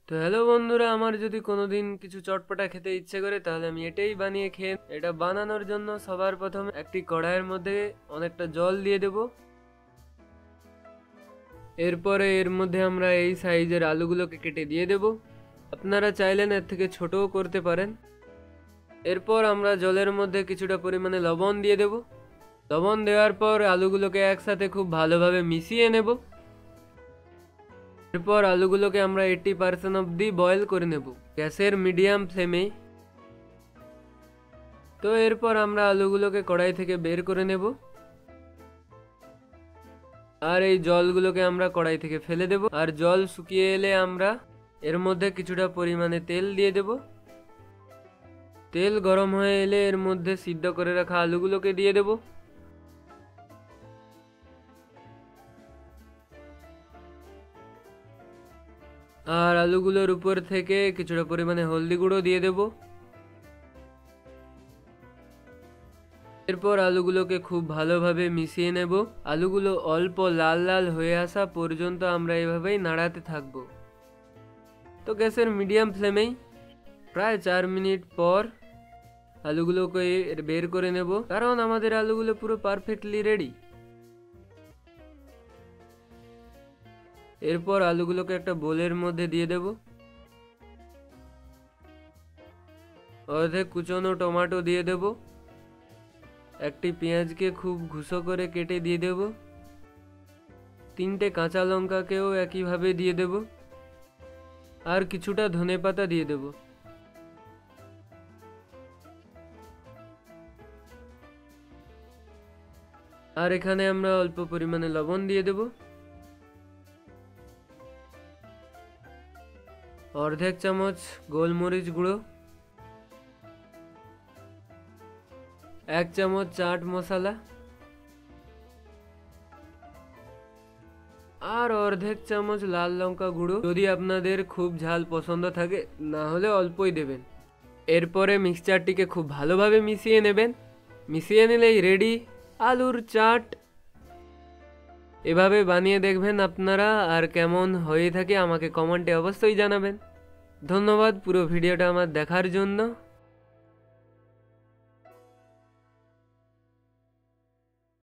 তো হ্যালো বন্ধুরা, আমার যদি কোনোদিন কিছু চটপটা খেতে ইচ্ছে করে তাহলে আমি এটাই বানিয়ে খেয়ে। এটা বানানোর জন্য সবার প্রথমে একটি কড়াইয়ের মধ্যে অনেকটা জল দিয়ে দেব। এরপরে এর মধ্যে আমরা এই সাইজের আলুগুলোকে কেটে দিয়ে দেব। আপনারা চাইলেন এর থেকে ছোটও করতে পারেন। এরপর আমরা জলের মধ্যে কিছুটা পরিমাণে লবণ দিয়ে দেব। লবণ দেওয়ার পর আলুগুলোকে একসাথে খুব ভালোভাবে মিশিয়ে নেব। এরপর আলুগুলোকে আমরা 80% অবধি বয়েল করে নেব গ্যাসের মিডিয়াম ফ্লেমে। তো এরপর আমরা আলুগুলোকে কড়াই থেকে বের করে নেব আর এই জলগুলোকে আমরা কড়াই থেকে ফেলে দেব। আর জল শুকিয়ে এলে আমরা এর মধ্যে কিছুটা পরিমাণে তেল দিয়ে দেব। তেল গরম হয়ে এলে এর মধ্যে সিদ্ধ করে রাখা আলুগুলোকে দিয়ে দেব। আর আলুগুলোর উপর থেকে কিছুটা পরিমাণে হলদি গুঁড়ো দিয়ে দেব। এরপর আলুগুলোকে খুব ভালোভাবে মিশিয়ে নেব। আলুগুলো অল্প লাল লাল হয়ে আসা পর্যন্ত আমরা এভাবেই নাড়াতে থাকব। তো গ্যাসের মিডিয়াম ফ্লেমেই প্রায় 4 মিনিট পর আলুগুলোকে বের করে নেব, কারণ আমাদের আলুগুলো পুরো পারফেক্টলি রেডি। এরপর আলুগুলোকে একটা বোলের মধ্যে দিয়ে দেব। অর্ধেক কুচনো টমেটো দিয়ে দেব। একটি পেঁয়াজকে খুব ঘুষো করে কেটে দিয়ে দেব। 3টে কাঁচা লঙ্কাকেও একইভাবে দিয়ে দেব। আর কিছুটা ধনেপাতা দিয়ে দেব। আর এখানে আমরা অল্প পরিমাণে লবণ দিয়ে দেব। অর্ধেক চামচ গোলমরিচ গুঁড়ো, 1 চামচ চাট মশলা আর অর্ধেক চামচ লাল লঙ্কা গুঁড়ো, যদি আপনাদের খুব ঝাল পছন্দ থাকে, না হলে অল্পই দেবেন। এরপরে মিক্সচারটিকে খুব ভালোভাবে মিশিয়ে নেবেন। মিশিয়ে নিলেই রেডি আলুর চাট। এভাবে বানিয়ে দেখবেন আপনারা, আর কেমন হয়ে থাকে আমাকে কমেন্টে অবশ্যই জানাবেন। ধন্যবাদ পুরো ভিডিওটা আমার দেখার জন্য।